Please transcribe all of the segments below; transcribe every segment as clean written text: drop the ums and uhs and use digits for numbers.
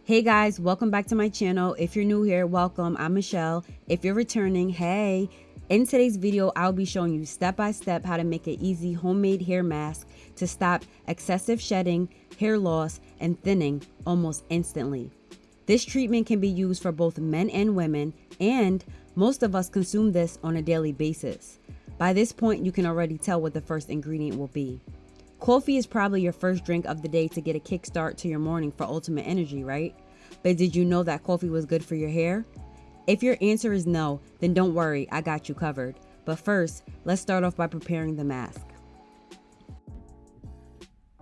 Hey guys, welcome back to my channel. If you're new here, welcome. I'm Michelle. If you're returning, hey. In today's video, I'll be showing you step by step how to make an easy homemade hair mask to stop excessive shedding, hair loss, and thinning almost instantly. This treatment can be used for both men and women, and most of us consume this on a daily basis. By this point, you can already tell what the first ingredient will be. Coffee is probably your first drink of the day to get a kickstart to your morning for ultimate energy, right? But did you know that coffee was good for your hair? If your answer is no, then don't worry, I got you covered. But first, let's start off by preparing the mask.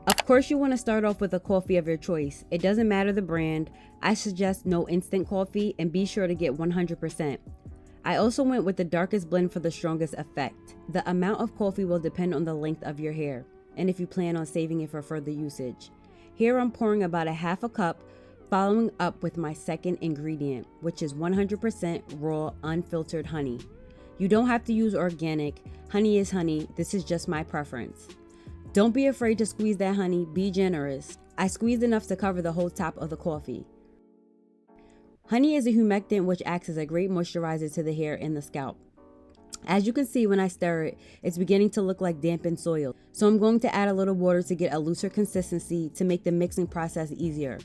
Of course, you want to start off with a coffee of your choice. It doesn't matter the brand. I suggest no instant coffee and be sure to get 100%. I also went with the darkest blend for the strongest effect. The amount of coffee will depend on the length of your hair and if you plan on saving it for further usage. Here I'm pouring about a half a cup, following up with my second ingredient, which is 100% raw, unfiltered honey. You don't have to use organic. Honey is honey. This is just my preference. Don't be afraid to squeeze that honey. Be generous. I squeezed enough to cover the whole top of the coffee. Honey is a humectant which acts as a great moisturizer to the hair and the scalp. As you can see when I stir it, it's beginning to look like dampened soil. So I'm going to add a little water to get a looser consistency to make the mixing process easier.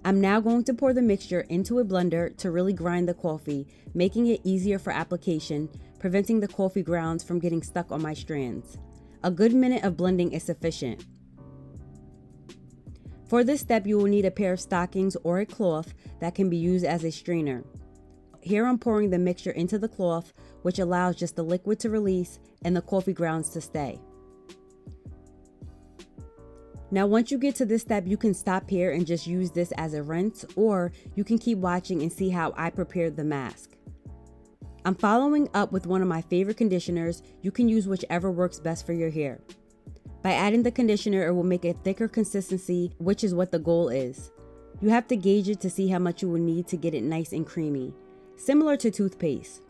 I'm now going to pour the mixture into a blender to really grind the coffee, making it easier for application, preventing the coffee grounds from getting stuck on my strands. A good minute of blending is sufficient. For this step, you will need a pair of stockings or a cloth that can be used as a strainer. Here I'm pouring the mixture into the cloth, which allows just the liquid to release and the coffee grounds to stay. Now, once you get to this step, you can stop here and just use this as a rinse, or you can keep watching and see how I prepared the mask. I'm following up with one of my favorite conditioners. You can use whichever works best for your hair. By adding the conditioner, it will make a thicker consistency, which is what the goal is. You have to gauge it to see how much you will need to get it nice and creamy, similar to toothpaste.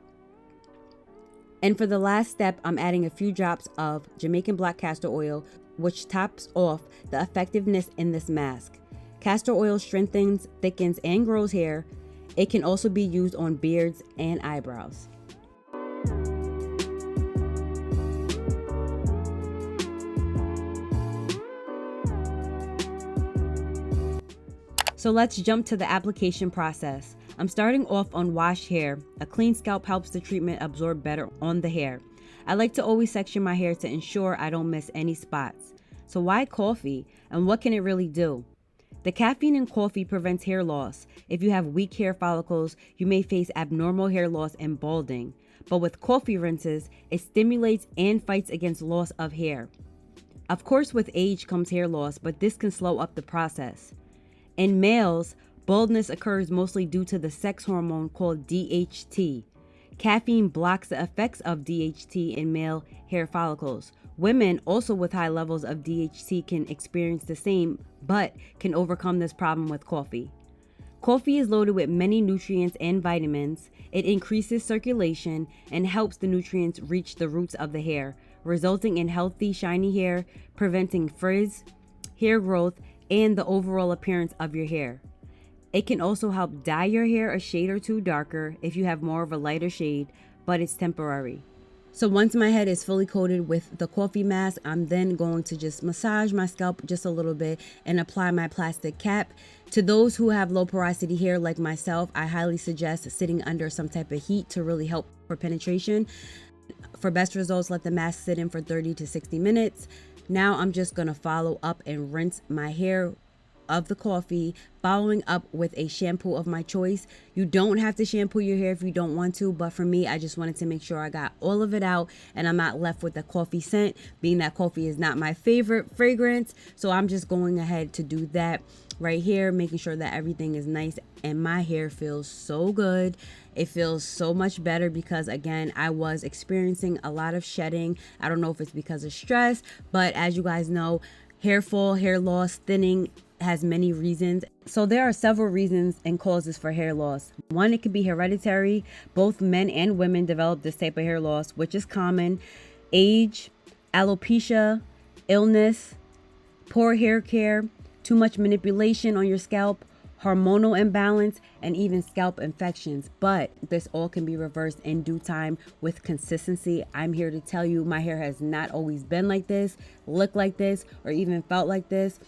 And for the last step, I'm adding a few drops of Jamaican black castor oil, which tops off the effectiveness in this mask. Castor oil strengthens, thickens, and grows hair. It can also be used on beards and eyebrows. So let's jump to the application process. I'm starting off on washed hair. A clean scalp helps the treatment absorb better on the hair. I like to always section my hair to ensure I don't miss any spots. So why coffee, and what can it really do? The caffeine in coffee prevents hair loss. If you have weak hair follicles, you may face abnormal hair loss and balding. But with coffee rinses, it stimulates and fights against loss of hair. Of course, with age comes hair loss, but this can slow up the process. In males, baldness occurs mostly due to the sex hormone called DHT. Caffeine blocks the effects of DHT in male hair follicles. Women also with high levels of DHT can experience the same, but can overcome this problem with coffee. Coffee is loaded with many nutrients and vitamins. It increases circulation and helps the nutrients reach the roots of the hair, resulting in healthy, shiny hair, preventing frizz, hair growth, and the overall appearance of your hair. It can also help dye your hair a shade or two darker if you have more of a lighter shade, but it's temporary. So once my head is fully coated with the coffee mask, I'm then going to just massage my scalp just a little bit and apply my plastic cap. To those who have low porosity hair like myself, I highly suggest sitting under some type of heat to really help for penetration. For best results, let the mask sit in for 30 to 60 minutes. Now I'm just going to follow up and rinse my hair of the coffee, following up with a shampoo of my choice. You don't have to shampoo your hair if you don't want to, but for me, I just wanted to make sure I got all of it out and I'm not left with the coffee scent, being that coffee is not my favorite fragrance. So I'm just going ahead to do that right here, making sure that everything is nice, and my hair feels so good. It feels so much better because, again, I was experiencing a lot of shedding. I don't know if it's because of stress, but as you guys know, hair fall, hair loss, thinning has many reasons. So there are several reasons and causes for hair loss. One, it could be hereditary. Both men and women develop this type of hair loss, which is common. Age, alopecia, illness, poor hair care, too much manipulation on your scalp, hormonal imbalance, and even scalp infections. But this all can be reversed in due time with consistency. I'm here to tell you my hair has not always been like this, looked like this, or even felt like this.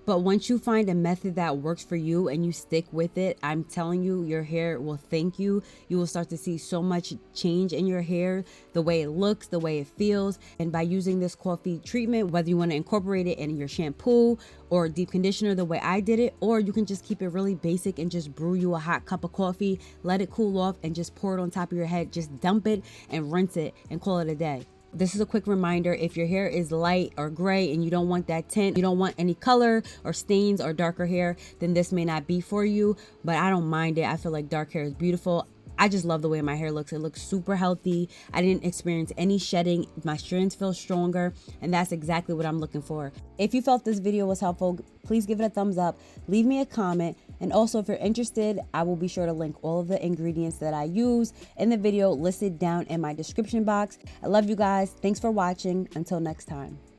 But once you find a method that works for you and you stick with it, I'm telling you, your hair will thank you. You will start to see so much change in your hair, the way it looks, the way it feels. And by using this COFEE treatment, whether you want to incorporate it in your shampoo or deep conditioner the way I did it, or you can just keep it really basic and just brew you a hot cup of coffee, let it cool off and just pour it on top of your head. Just dump it and rinse it and call it a day. This is a quick reminder, if your hair is light or gray and you don't want that tint, you don't want any color or stains or darker hair, then this may not be for you, but I don't mind it. I feel like dark hair is beautiful. I just love the way my hair looks. It looks super healthy. I didn't experience any shedding. My strands feel stronger, and that's exactly what I'm looking for. If you felt this video was helpful, please give it a thumbs up, leave me a comment, and also if you're interested, I will be sure to link all of the ingredients that I use in the video listed down in my description box. I love you guys. Thanks for watching. Until next time.